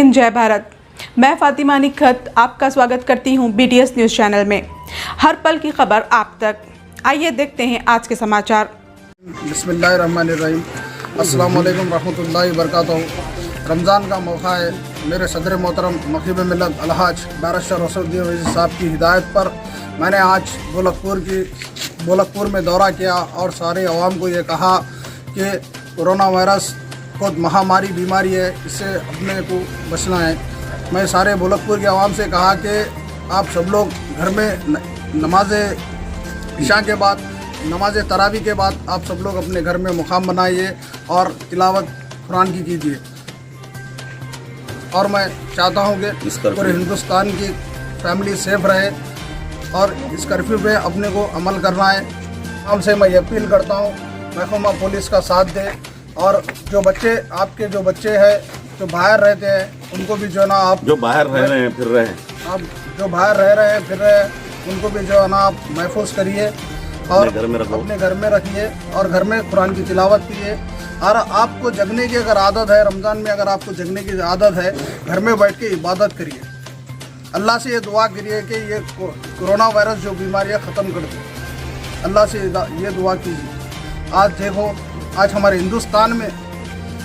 हिंद, जय भारत। मैं फातिमा निखत आपका स्वागत करती हूं BTS न्यूज़ चैनल में। हर पल की खबर आप तक। आइए देखते हैं आज के समाचार। बिस्मिल्लाहिर्रहमानिर्रहीम। अस्सलाम वालेकुम रहमतुल्लाहि वबरकातुहू। रमज़ान का मौका है। मेरे सदर मोहतरम मखीब मिल्लत अलहाज बैरिस्टर रसूलुद्दीन वज़ीर साहब की हिदायत पर मैंने आज बोलकपुर में दौरा किया और सारे अवाम को ये कहा कि कोरोना वायरस बहुत महामारी बीमारी है, इससे अपने को बचना है। मैं सारे बोलकपुर के अवाम से कहा कि आप सब लोग घर में नमाज इशा के बाद, नमाज तरावी के बाद आप सब लोग अपने घर में मुकाम बनाइए और तिलावत कुरान की कीजिए। और मैं चाहता हूँ कि पूरे हिंदुस्तान की फैमिली सेफ रहे और इस कर्फ्यू पे अपने को अमल करना है। हमसे मैं ये अपील करता हूँ महकमा पुलिस का साथ दे और जो बच्चे आपके जो बच्चे हैं जो बाहर रहते हैं उनको भी जो है ना, आप जो बाहर रह रहे हैं फिर रहे हैं, आप जो बाहर रह रहे हैं फिर रहे हैं उनको भी जो है ना आप महफूज करिए और अपने घर में रखिए और घर में कुरान की तिलावत कीजिए। और आपको जगने की अगर आदत है, रमज़ान में अगर आपको जगने की आदत है, घर में बैठ के इबादत करिए। अल्लाह से ये दुआ करिए कि ये कोरोना वायरस जो बीमारी है ख़त्म कर दे। अल्लाह से ये दुआ कीजिए। आज देखो, आज हमारे हिंदुस्तान में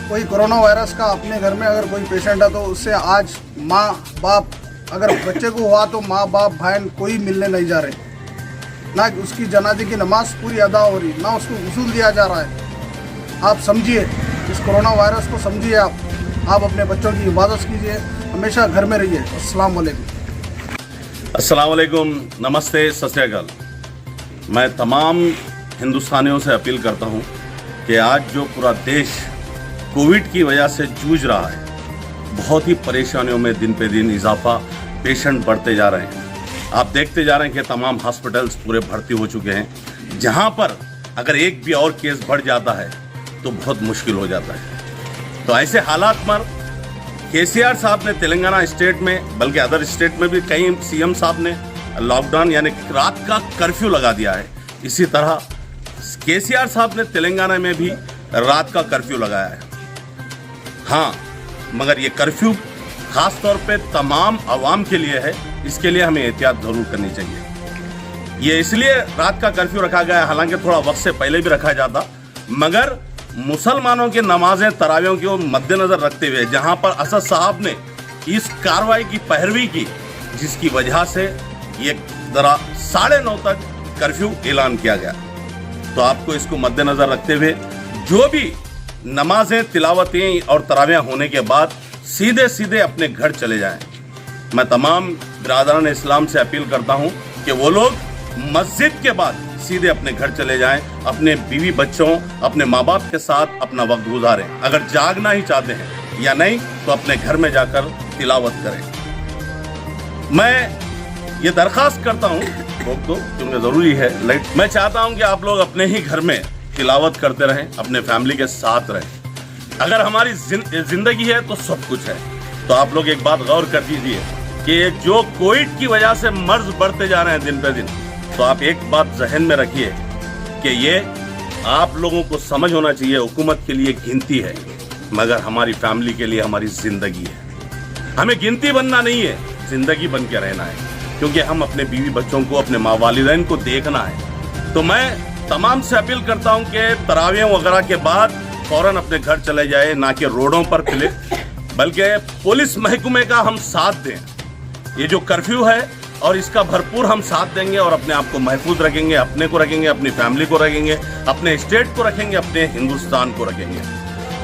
कोई कोरोना वायरस का अपने घर में अगर कोई पेशेंट है तो उससे आज माँ बाप, अगर बच्चे को हुआ तो माँ बाप भाई कोई मिलने नहीं जा रहे, ना उसकी जनाजे की नमाज पूरी अदा हो रही, ना उसको गुस्ल दिया जा रहा है। आप समझिए, इस कोरोना वायरस को समझिए। आप अपने बच्चों की इबादत कीजिए, हमेशा घर में रहिए। अस्सलाम वालेकुम। अस्सलाम वालेकुम, नमस्ते, सत श्री अकाल। मैं तमाम हिंदुस्तानियों से अपील करता हूं कि आज जो पूरा देश कोविड की वजह से जूझ रहा है, बहुत ही परेशानियों में दिन पे दिन इजाफा, पेशेंट बढ़ते जा रहे हैं। आप देखते जा रहे हैं कि तमाम हॉस्पिटल्स पूरे भर्ती हो चुके हैं, जहां पर अगर एक भी और केस बढ़ जाता है तो बहुत मुश्किल हो जाता है। तो ऐसे हालात पर KCR साहब ने तेलंगाना स्टेट में, बल्कि अदर स्टेट में भी कई CM साहब ने लॉकडाउन यानी रात का कर्फ्यू लगा दिया है। इसी तरह KCR साहब ने तेलंगाना में भी रात का कर्फ्यू लगाया है। हाँ, मगर ये कर्फ्यू खास तौर पे तमाम आवाम के लिए है, इसके लिए हमें एहतियात जरूर करनी चाहिए। ये इसलिए रात का कर्फ्यू रखा गया है, हालांकि थोड़ा वक्त से पहले भी रखा जाता, मगर मुसलमानों की नमाजें तरावियों को मद्देनजर रखते हुए जहां पर असद साहब ने इस कार्रवाई की पैरवी की, जिसकी वजह से ये जरा 9:30 तक कर्फ्यू ऐलान किया गया। तो आपको इसको मद्देनजर रखते हुए जो भी नमाजें, तिलावतें और तरावियां होने के बाद सीधे अपने घर चले जाएं। मैं तमाम बिरादरान इस्लाम से अपील करता हूं कि वो लोग मस्जिद के बाद सीधे अपने घर चले जाएं, अपने बीवी बच्चों, अपने माँ बाप के साथ अपना वक्त गुजारें। अगर जागना ही चाहते हैं या नहीं तो अपने घर में जाकर तिलावत करें। मैं ये दरखास्त करता हूँ लोग तो, क्योंकि ज़रूरी है लाइट। मैं चाहता हूँ कि आप लोग अपने ही घर में तिलावत करते रहें, अपने फैमिली के साथ रहें। अगर हमारी जिंदगी है तो सब कुछ है। तो आप लोग एक बात गौर कर दीजिए कि जो कोविड की वजह से मर्ज बढ़ते जा रहे हैं दिन पे दिन, तो आप एक बात जहन में रखिए कि ये आप लोगों को समझ होना चाहिए, हुकूमत के लिए गिनती है, मगर हमारी फैमिली के लिए हमारी जिंदगी है। हमें गिनती बनना नहीं है, जिंदगी बन के रहना है, क्योंकि हम अपने बीवी बच्चों को, अपने माँ वालिदैन को देखना है। तो मैं तमाम से अपील करता हूं कि तरावियों वगैरह के बाद फौरन अपने घर चले जाए, ना कि रोडों पर फिरे, बल्कि पुलिस महकमे का हम साथ दें। ये जो कर्फ्यू है और इसका भरपूर हम साथ देंगे और अपने आप को महफूज रखेंगे, अपने को रखेंगे, अपनी फैमिली को रखेंगे, अपने स्टेट को रखेंगे, अपने हिंदुस्तान को रखेंगे।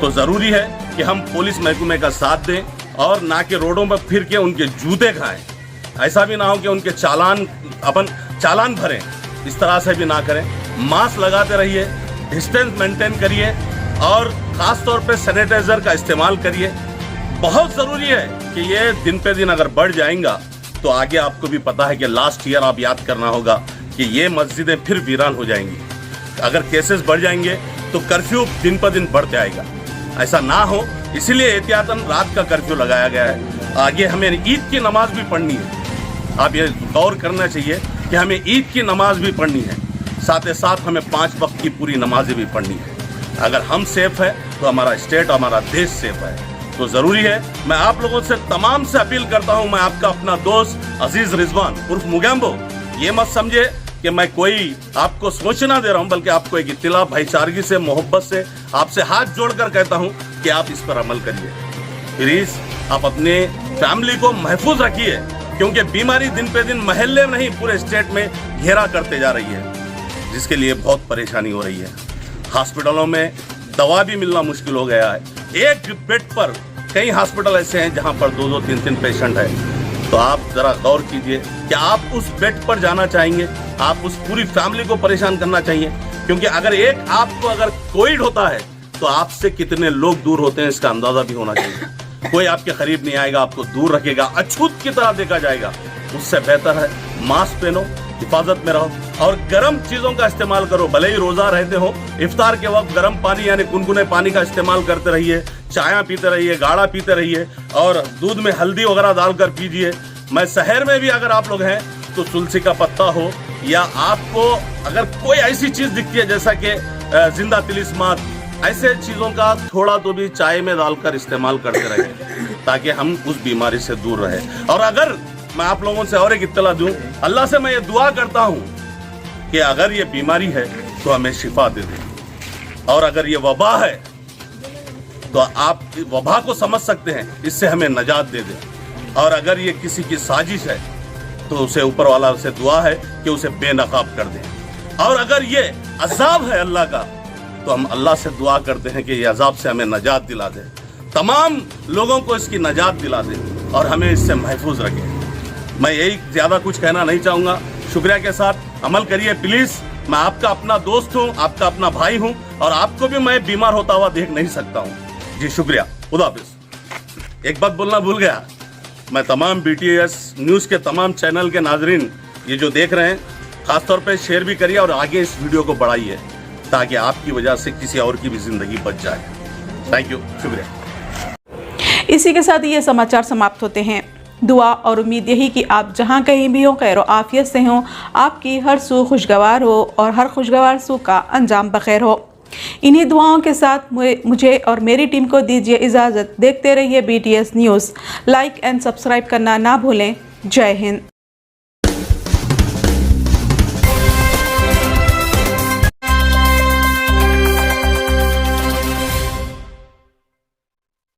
तो ज़रूरी है कि हम पुलिस महकमे का साथ दें और ना कि रोडों पर फिर के उनके जूते खाएं। ऐसा भी ना हो कि उनके चालान भरें, इस तरह से भी ना करें। मास्क लगाते रहिए, डिस्टेंस मेंटेन करिए और ख़ास तौर पे सैनिटाइज़र का इस्तेमाल करिए। बहुत ज़रूरी है कि ये दिन पे दिन अगर बढ़ जाएगा तो आगे आपको भी पता है कि लास्ट ईयर आप याद करना होगा कि ये मस्जिदें फिर वीरान हो जाएंगी। अगर केसेस बढ़ जाएंगे तो कर्फ्यू दिन पर दिन बढ़ जाएगा। ऐसा ना हो, इसीलिए एहतियातन रात का कर्फ्यू लगाया गया है। आगे हमें ईद की नमाज भी पढ़नी है। आप ये गौर करना चाहिए कि हमें ईद की नमाज भी पढ़नी है, साथ ही साथ हमें 5 वक्त की पूरी नमाजें भी पढ़नी है। अगर हम सेफ है तो हमारा स्टेट, हमारा देश सेफ है। तो ज़रूरी है मैं आप लोगों से तमाम से अपील करता हूं, मैं आपका अपना दोस्त अजीज रिजवान उर्फ मुगैम्बो, ये मत समझे कि मैं कोई आपको सोचना दे रहा हूं, बल्कि आपको एक इत्तिला भाईचारगी से, मोहब्बत से आपसे हाथ जोड़कर कहता हूं कि आप इस पर अमल करिए। प्लीज आप अपने फैमिली को महफूज रखिए, क्योंकि बीमारी दिन पे दिन महल्ले में नहीं पूरे स्टेट में घेरा करते जा रही है, जिसके लिए बहुत परेशानी हो रही है। हॉस्पिटलों में दवा भी मिलना मुश्किल हो गया है। एक बेड पर कई हॉस्पिटल ऐसे हैं जहां पर 2-2, 3-3 पेशेंट है। तो आप जरा गौर कीजिए, क्या आप उस बेड पर जाना चाहेंगे? आप उस पूरी फैमिली को परेशान करना चाहिए? क्योंकि अगर एक आपको अगर कोविड होता है तो आपसे कितने लोग दूर होते हैं इसका अंदाजा भी होना चाहिए। कोई आपके करीब नहीं आएगा, आपको दूर रखेगा, अछूत की तरह देखा जाएगा। उससे बेहतर है मास्क पहनो, हिफाजत में रहो और गर्म चीजों का इस्तेमाल करो। भले ही रोजा रहते हो, इफ्तार के वक्त गर्म पानी यानी गुनगुने पानी का इस्तेमाल करते रहिए, चाय पीते रहिए, गाढ़ा पीते रहिए और दूध में हल्दी वगैरह डालकर पीजिए। मैं शहर में भी अगर आप लोग हैं तो तुलसी का पत्ता हो या आपको अगर कोई ऐसी चीज दिखती है जैसा कि जिंदा तिलिस्मात, ऐसे चीजों का थोड़ा तो भी चाय में डालकर इस्तेमाल करते रहिए ताकि हम उस बीमारी से दूर रहे। और अगर मैं आप लोगों से और एक इत्तला दूं, अल्लाह से मैं ये दुआ करता हूं कि अगर ये बीमारी है तो हमें शिफा दे दे, और अगर ये वबा है तो आप वबा को समझ सकते हैं, इससे हमें नजात दे दे। और अगर ये किसी की साजिश है तो उसे ऊपर वाला से दुआ है कि उसे बेनकाब कर दे। और अगर ये अजाब है अल्लाह का तो हम अल्लाह से दुआ करते हैं कि ये अजाब से हमें नजात दिला दे, तमाम लोगों को इसकी नजात दिला दे और हमें इससे महफूज रखे। मैं यही ज़्यादा कुछ कहना नहीं चाहूँगा। शुक्रिया के साथ अमल करिए प्लीज़। मैं आपका अपना दोस्त हूँ, आपका अपना भाई हूँ और आपको भी मैं बीमार होता हुआ देख नहीं सकता हूँ। जी शुक्रिया, खुदा हाफिज़। एक बात बोलना भूल गया, मैं तमाम BTS न्यूज़ के तमाम चैनल के नाजरीन ये जो देख रहे हैं, ख़ासतौर पे शेयर भी करिए और आगे इस वीडियो को बढ़ाइए ताकि आपकी वजह से किसी और की भी ज़िंदगी बच जाए। थैंक यू, शुक्रिया। इसी के साथ ये समाचार समाप्त होते हैं। दुआ और उम्मीद यही कि आप जहाँ कहीं भी हो खैर आफियत से हों, आपकी हर सू खुशगवार हो और हर खुशगवार सू का अंजाम बखैर हो। इन्हीं दुआओं के साथ मुझे और मेरी टीम को दीजिए इजाज़त। देखते रहिए BTS news. Like and subscribe करना ना भूलें। जय हिंद।